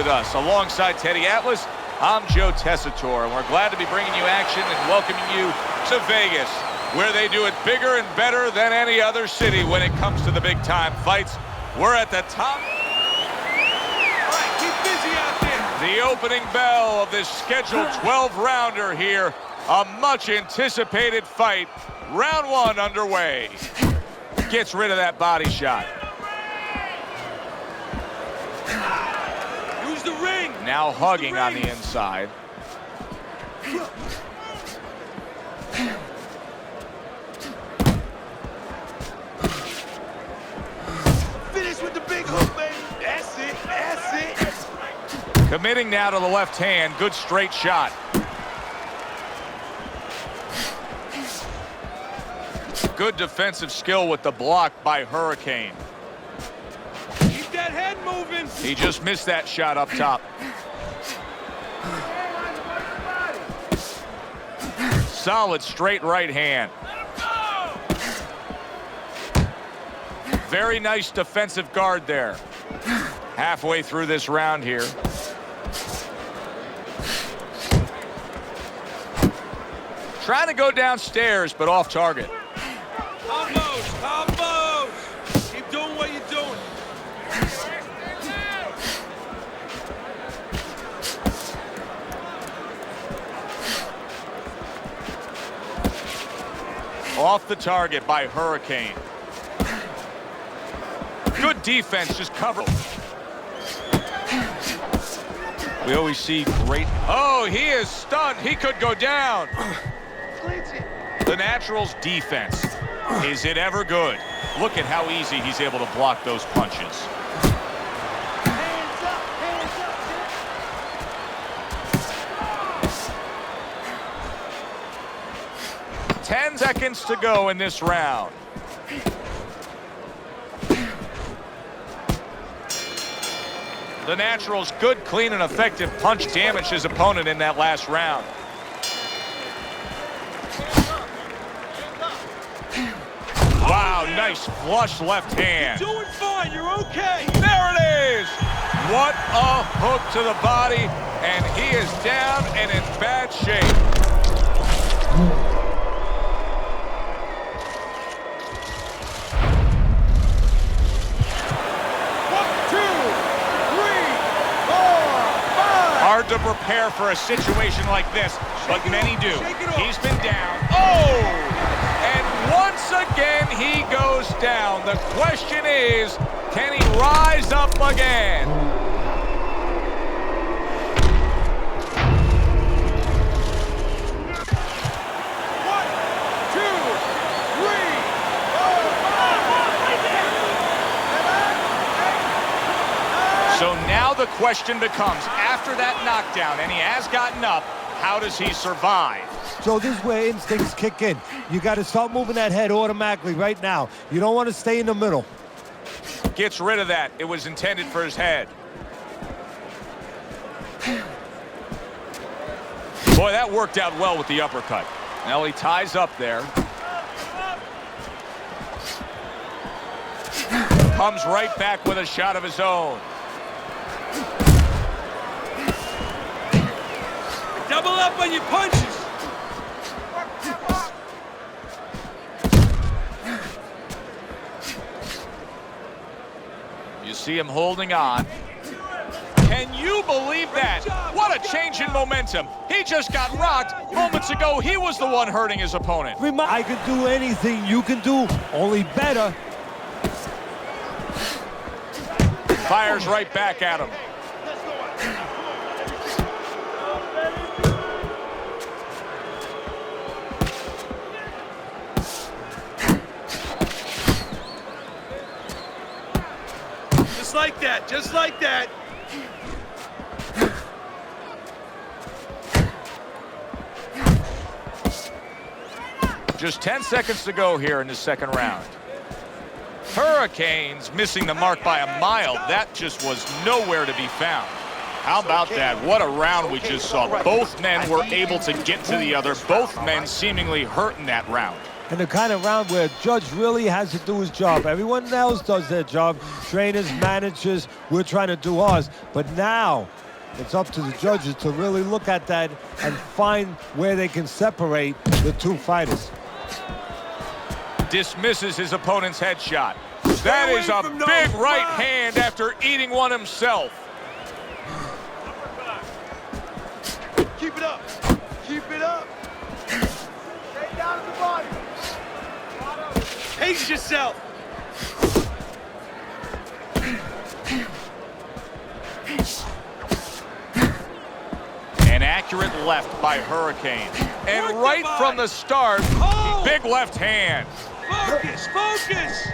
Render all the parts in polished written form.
with us. Alongside Teddy Atlas, I'm Joe Tessitore, and we're glad to be bringing you action and welcoming you to Vegas, where they do it bigger and better than any other city when it comes to the big-time fights. We're at the top. All right, keep busy out there. The opening bell of this scheduled 12-rounder here. A much-anticipated fight. Round one underway. Gets rid of that body shot. Use the ring. Now hugging on the inside. Finish with the big hook, baby. That's it. That's it. Committing now to the left hand. Good straight shot. Good defensive skill with the block by Hurricane. Keep that head moving. He just missed that shot up top. Solid straight right hand. Very nice defensive guard there. Halfway through this round here. Trying to go downstairs, but off target. Combos. Keep doing what you're doing. Off the target by Hurricane. Good defense, just cover. We always see great. Oh, he is stunned. He could go down. The Natural's defense. Is it ever good? Look at how easy he's able to block those punches. Hands up, hands up. 10 seconds to go in this round. The Natural's good, clean, and effective punch damaged his opponent in that last round. Wow, nice flush left hand. You're doing fine, you're okay. There it is! What a hook to the body, and he is down and in bad shape. Hard to prepare for a situation like this, but many do. He's been down. Oh! And once again, he goes down. The question is, can he rise up again? One, two, three, four, So now the question becomes, after that knockdown, and he has gotten up, how does he survive? So this is where instincts kick in. You got to start moving that head automatically right now. You don't want to stay in the middle. Gets rid of that. It was intended for his head. Boy, that worked out well with the uppercut. Now he ties up there. Comes right back with a shot of his own. double up on your punches. You see him holding on. Can you believe that? What a change in momentum. He just got rocked. Moments ago, he was the one hurting his opponent. I can do anything you can do, only better. Fires right back at him. Just like that, just like that. Just 10 seconds to go here in the second round. Hurricanes missing the mark by a mile. That just was nowhere to be found. How about that? What a round we just saw. Both men were able to get to the other. Both men seemingly hurt in that round. And the kind of round where a judge really has to do his job. Everyone else does their job. Trainers, managers, we're trying to do ours. But now it's up to the judges to really look at that and find where they can separate the two fighters. Dismisses his opponent's headshot. That is a big right hand after eating one himself. Keep it up. Keep it up. Stay down to the body. Pace yourself. An accurate left by Hurricane. And right from the start, big left hand. Focus, focus.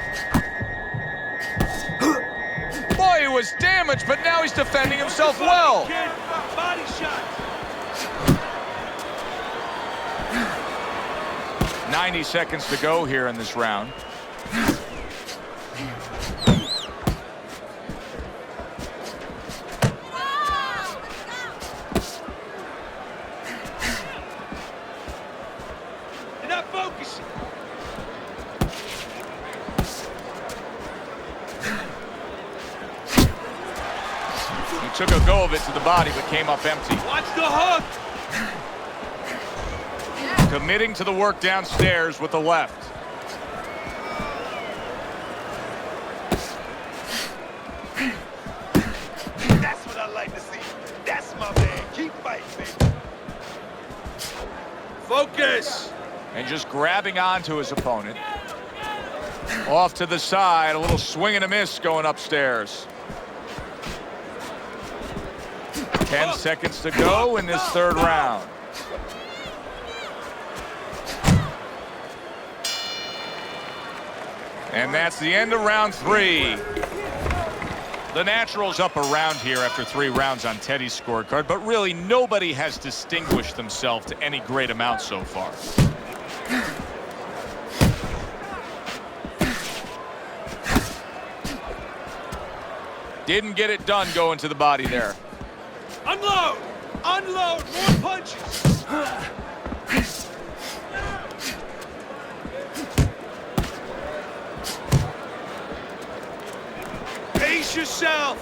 Boy, he was damaged, but now he's defending himself well. Body shot. 90 seconds to go here in this round. You're not focusing. He took a go of it to the body, but came up empty. Watch the hook. Committing to the work downstairs with the left. That's what I like to see. That's my man. Keep fighting, baby. Focus. And just grabbing onto his opponent. Off to the side, a little swing and a miss going upstairs. 10 seconds to go in this third round. And that's the end of round 3. The Naturals up around here after 3 rounds on Teddy's scorecard, but really nobody has distinguished themselves to any great amount so far. Didn't get it done going to the body there. Unload. Unload. More punches. Pace yourself.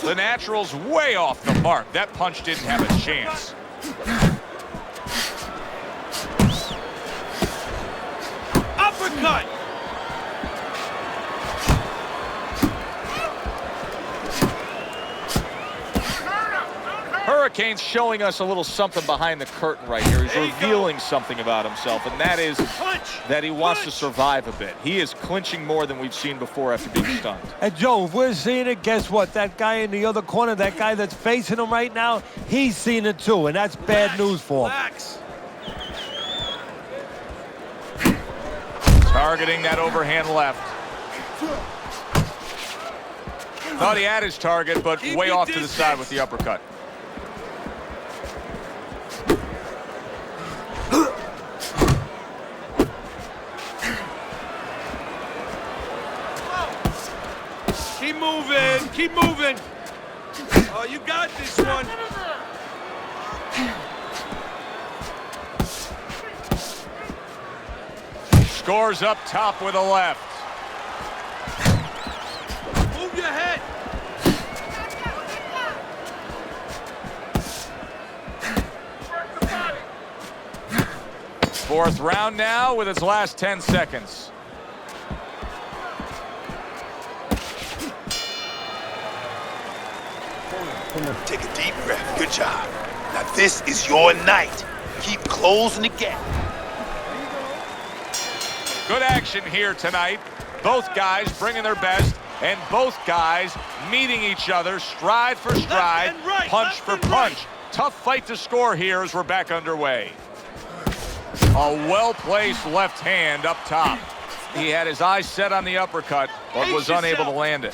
The Naturals way off the mark. That punch didn't have a chance. Uppercut. Hurricane's showing us a little something behind the curtain right here. He's revealing something about himself, and that is that he wants to survive a bit. He is clinching more than we've seen before after being stunned. And Joe, if we're seeing it, guess what? That guy in the other corner, that guy that's facing him right now, he's seen it too, and that's bad news for him. Relax. Targeting that overhand left. Thought he had his target, but way off to the side with the uppercut. Keep moving. Keep moving. Oh, you got this one. Scores up top with a left. Move your head. Fourth round now with its last 10 seconds. Take a deep breath. Good job. Now this is your night. Keep closing the gap. Good action here tonight. Both guys bringing their best, and both guys meeting each other stride for stride, right, punch for punch. Tough fight to score here as we're back underway. A well-placed left hand up top. He had his eyes set on the uppercut, but was unable to land it.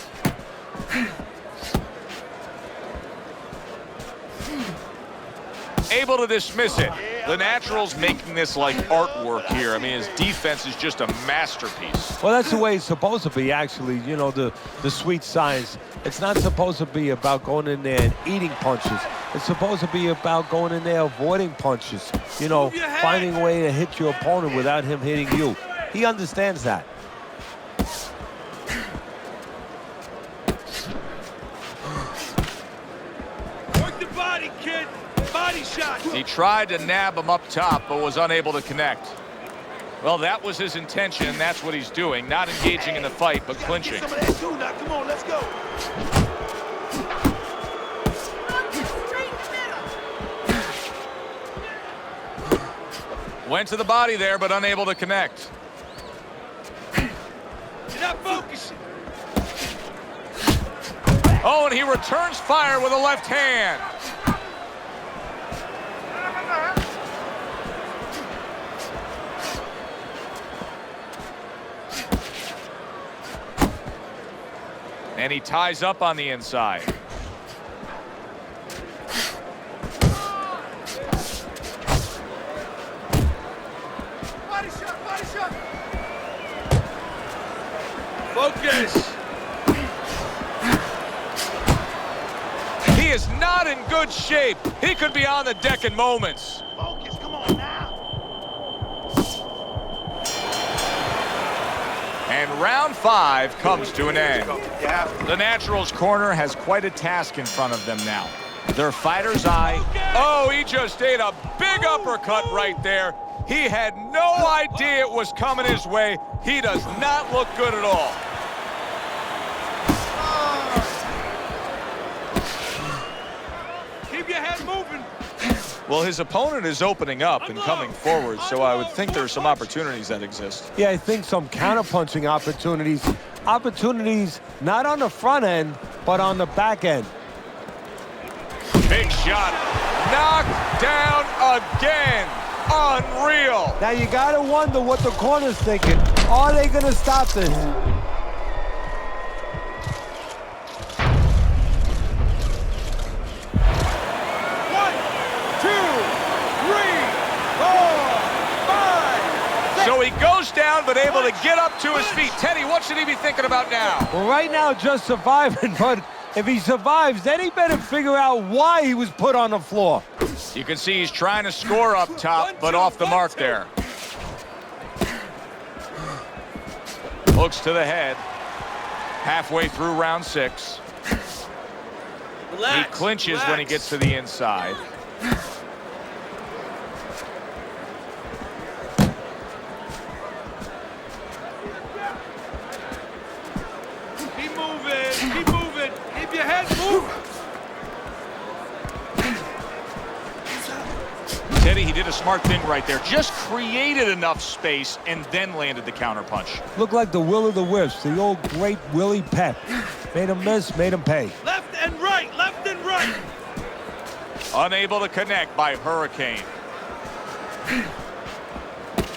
Able to dismiss it. Yeah, The Naturals making this like artwork here. I mean, his defense is just a masterpiece. Well, that's the way it's supposed to be, actually. You know, the sweet science. It's not supposed to be about going in there and eating punches. It's supposed to be about going in there avoiding punches. You know, finding a way to hit your opponent without him hitting you. He understands that. Work the body, kid. Body shot. He tried to nab him up top, but was unable to connect. Well, that was his intention, and that's what he's doing. Not engaging in the fight, but clinching. Some of that too now. Come on, let's go. Went to the body there, but unable to connect. You're not focusing. Oh, and he returns fire with a left hand. And he ties up on the inside. Body shot, body shot. Focus. He is not in good shape. He could be on the deck in moments. Focus, come on now. And round 5 comes to an end. You have to. The Naturals corner has quite a task in front of them now. Their fighter's eye. Oh, he just ate a big uppercut right there. He had no idea it was coming his way. He does not look good at all. Keep your head moving. Well, his opponent is opening up and coming forward, so I would think there's some opportunities that exist. Yeah, I think some counterpunching opportunities. Opportunities not on the front end, but on the back end. Big shot. Knocked down again. Unreal. Now you gotta wonder what the corner's thinking. Are they gonna stop this? 1, 2, 3, 4, 5. So he goes down, but able to get up to his feet. Teddy, what should he be thinking about now? Well, right now, just surviving, but if he survives, then he better figure out why he was put on the floor. You can see he's trying to score up top, but off the mark there. Hooks to the head. Halfway through round 6. He clinches when he gets to the inside. Keep moving. Keep moving. Keep your head moving. Teddy, he did a smart thing right there. Just created enough space and then landed the counterpunch. Looked like the will of the wisps, the old great Willie Pep. Made him miss, made him pay. Left and right. Left and right. Unable to connect by Hurricane.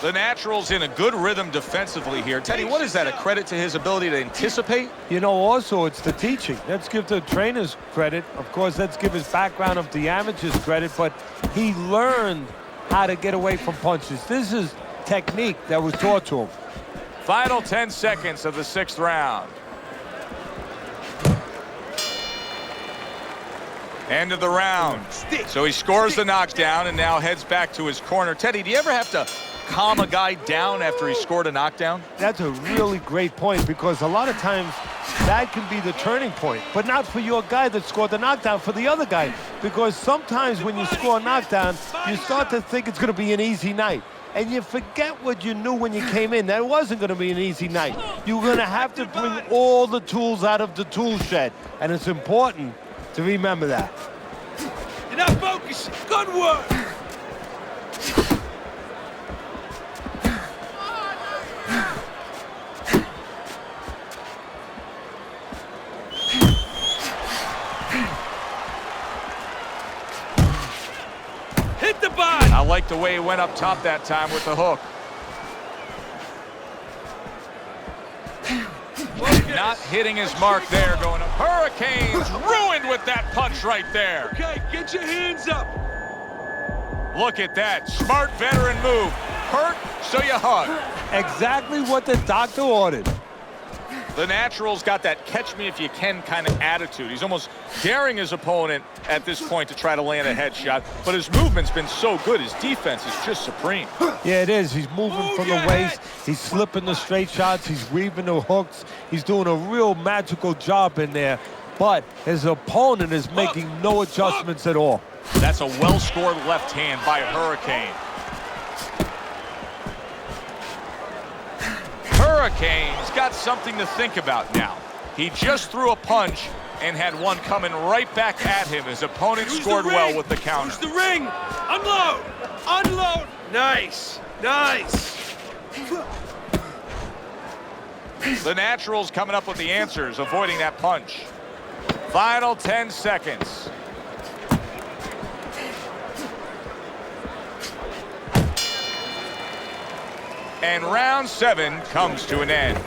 The Naturals in a good rhythm defensively here. Teddy, what is that? A credit to his ability to anticipate? You know, also, it's the teaching. Let's give the trainers credit. Of course, let's give his background of the amateurs credit, but he learned how to get away from punches. This is technique that was taught to him. Final 10 seconds of the 6th round. End of the round. So he scores the knockdown and now heads back to his corner. Teddy, do you ever have to calm a guy down after he scored a knockdown? That's a really great point, because a lot of times that can be the turning point, but not for your guy that scored the knockdown, for the other guy. Because sometimes when you score a knockdown, you start to think it's going to be an easy night. And you forget what you knew when you came in, that it wasn't going to be an easy night. You're going to have to bring all the tools out of the tool shed. And it's important to remember that. You're not focusing. Good work. Hit the body. I like the way he went up top that time with the hook. Not hitting his mark there, going up. Hurricanes ruined with that punch right there. Okay, get your hands up. Look at that. Smart veteran move. Hurt, so you hug. Exactly what the doctor ordered. The Natural's got that catch-me-if-you-can kind of attitude. He's almost daring his opponent at this point to try to land a headshot, but his movement's been so good. His defense is just supreme. Yeah, it is. He's moving from the waist. He's slipping the straight shots. He's weaving the hooks. He's doing a real magical job in there, but his opponent is making no adjustments at all. That's a well-scored left hand by Hurricane. Hurricane's got something to think about now. He just threw a punch and had one coming right back at him. His opponent scored well with the counter. Use the ring. Unload. Unload. Nice. Nice. The Natural's coming up with the answers, avoiding that punch. Final 10 seconds. And round 7 comes to an end.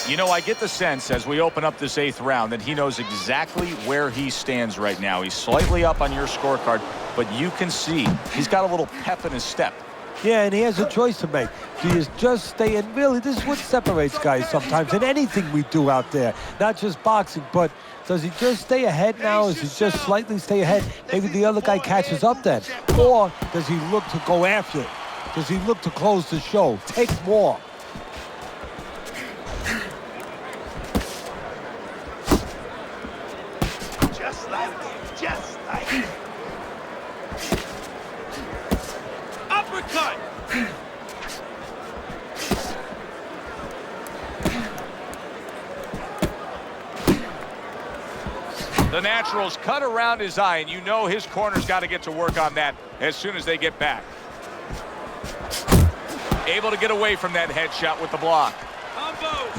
You know, I get the sense as we open up this 8th round that he knows exactly where he stands right now. He's slightly up on your scorecard, but you can see he's got a little pep in his step. Yeah, and he has a choice to make. Do you just stay in? Really, this is what separates guys sometimes in anything we do out there, not just boxing, but does he just stay ahead now? Does he just slightly stay ahead? Maybe the other guy catches up then. Or does he look to go after it? Does he look to close the show? Take more. Just like it. Just like it. Uppercut. The Natural's cut around his eye, and you know his corner's got to get to work on that as soon as they get back. Able to get away from that headshot with the block.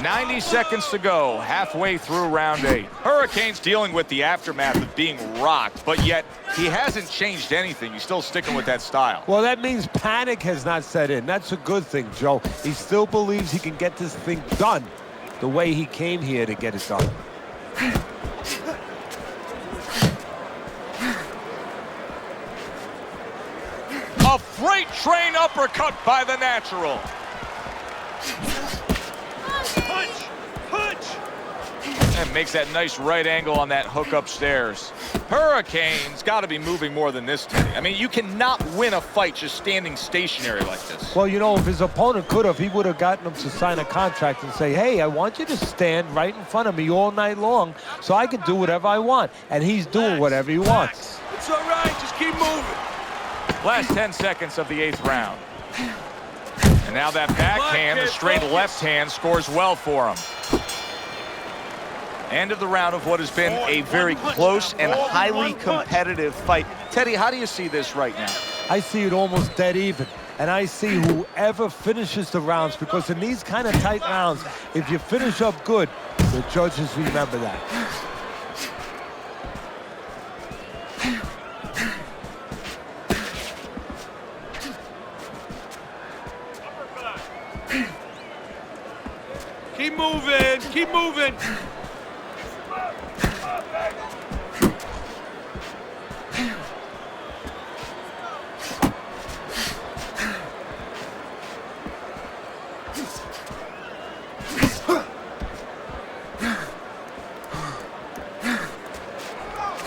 90 seconds to go, halfway through round 8. Hurricane's dealing with the aftermath of being rocked, but yet he hasn't changed anything. He's still sticking with that style. Well, that means panic has not set in. That's a good thing, Joe. He still believes he can get this thing done the way he came here to get it done. A freight train uppercut by the Natural. Punch. Punch. And makes that nice right angle on that hook upstairs. Hurricane's got to be moving more than this, Teddy. I mean, you cannot win a fight just standing stationary like this. Well, you know, if his opponent could have, he would have gotten him to sign a contract and say, hey, I want you to stand right in front of me all night long so I can do whatever I want. And he's doing whatever he wants. It's all right. Just keep moving. Last 10 seconds of the 8th round. And now that backhand, the straight left hand, scores well for him. End of the round of what has been a very close and highly competitive fight. Teddy, how do you see this right now? I see it almost dead even. And I see whoever finishes the rounds, because in these kind of tight rounds, if you finish up good, the judges remember that. Keep moving. Keep moving.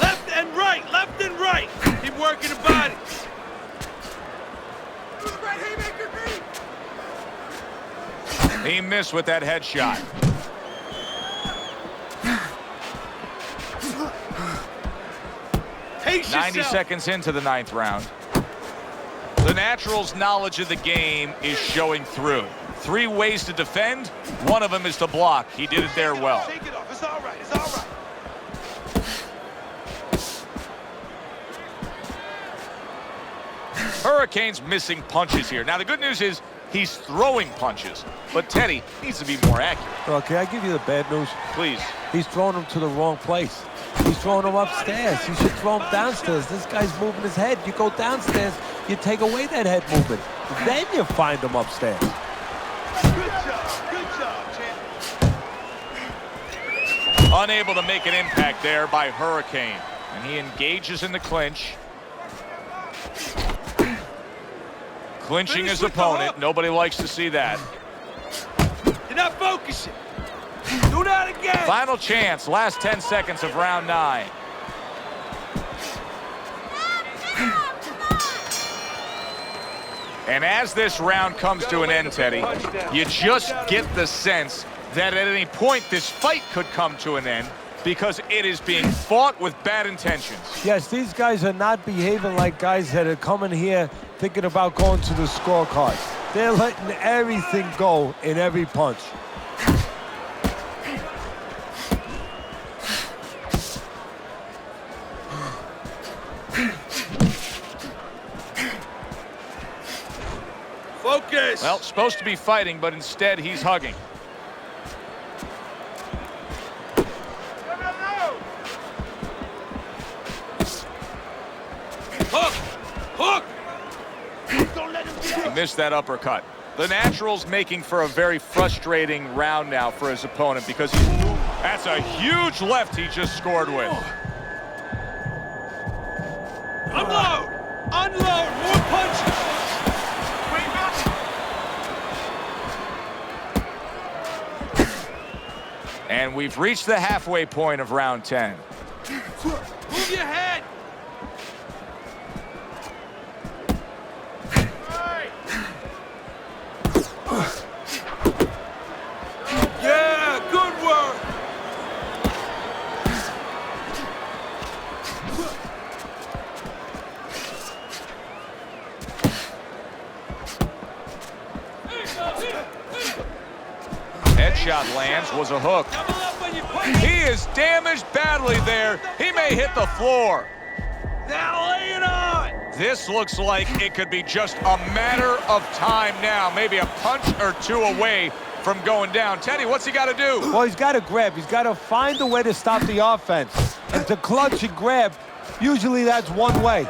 Left and right. Left and right. Keep working the body. He missed with that headshot. Pace 90 yourself. seconds into the 9th round. The Natural's knowledge of the game is showing through. 3 ways to defend. One of them is to block. He did it there well. Shake it off. It's all right. It's all right. Hurricane's missing punches here. Now, the good news is he's throwing punches, but Teddy needs to be more accurate. Okay, I give you the bad news. Please. He's throwing him to the wrong place. He's throwing him upstairs. He should throw him downstairs. This guy's moving his head. You go downstairs, you take away that head movement. Then you find him upstairs. Good job, champ. Unable to make an impact there by Hurricane. And he engages in the clinch. Clinching Finish his with the opponent. hook. Nobody likes to see that. You're not focusing. Do that again. Final chance. Last 10 seconds of round 9. And as this round comes to an end, Teddy, you just get the sense that at any point this fight could come to an end because it is being fought with bad intentions. Yes, these guys are not behaving like guys that are coming here thinking about going to the scorecard. They're letting everything go in every punch. Focus. Well, supposed to be fighting, but instead he's hugging. Hook. Hook. He missed that uppercut. The Natural's making for a very frustrating round now for his opponent because that's a huge left he just scored with. Unload. Unload. More punches. And we've reached the halfway point of round 10. Move your head. Yeah, good work. Headshot lands, was a hook. Double up when you punch. He is damaged badly there. He may hit the floor. Now lay it on. This looks like it could be just a matter of time now. Maybe a punch or two away from going down. Teddy, what's he got to do? Well, he's got to grab. He's got to find a way to stop the offense. And to clutch and grab, usually that's one way.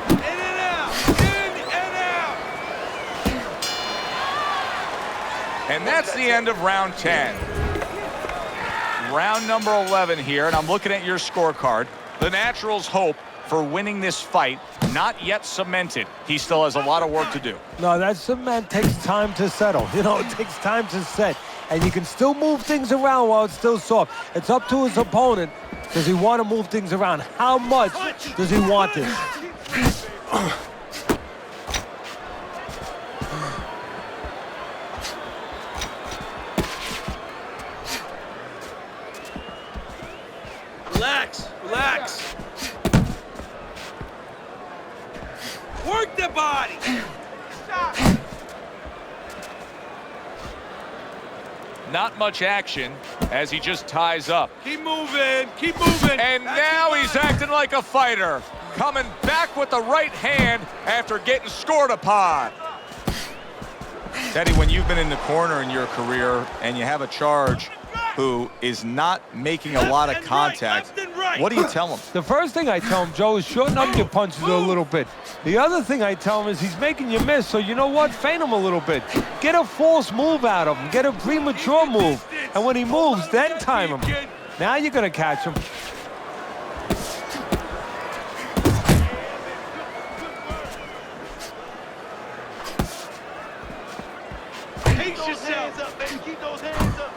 In and out. In and out. And that's the end of round 10. Round number 11 here, and I'm looking at your scorecard. The Natural's hope for winning this fight, not yet cemented. He still has a lot of work to do. No, that cement takes time to settle. You know, it takes time to set. And you can still move things around while it's still soft. It's up to his opponent. Does he want to move things around? How much does he want this? Relax. Relax. Work the body. Not much action as he just ties up. Keep moving. Keep moving. And now he's acting like a fighter. Coming back with the right hand after getting scored upon. Teddy, when you've been in the corner in your career and you have a charge who is not making a lot of contact, what do you tell him? The first thing I tell him, Joe, is shorten up your punches a little bit. The other thing I tell him is he's making you miss, so you know what? Feint him a little bit. Get a false move out of him. Get a premature move. And when he moves, then time him. Now you're going to catch him. Pace yourself. Keep those hands up.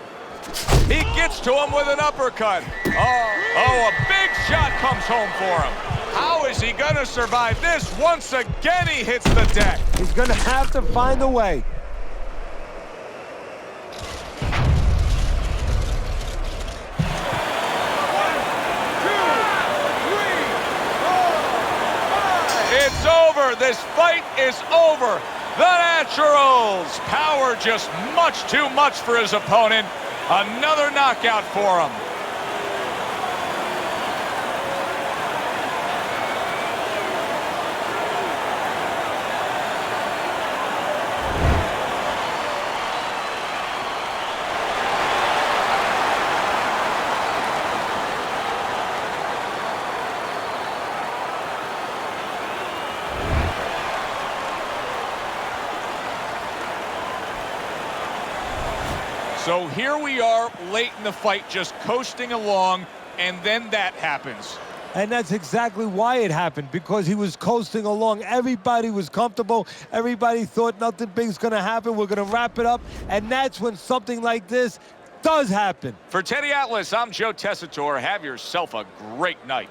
He gets to him with an uppercut. Oh, a big shot comes home for him. How is he going to survive this? Once again, he hits the deck. He's going to have to find a way. It's over. This fight is over. The Natural's power just much too much for his opponent. Another knockout for him. So here we are late in the fight, just coasting along. and then that happens. And that's exactly why it happened, because he was coasting along. Everybody was comfortable. Everybody thought nothing big's going to happen. We're going to wrap it up. And that's when something like this does happen. For Teddy Atlas, I'm Joe Tessitore. Have yourself a great night.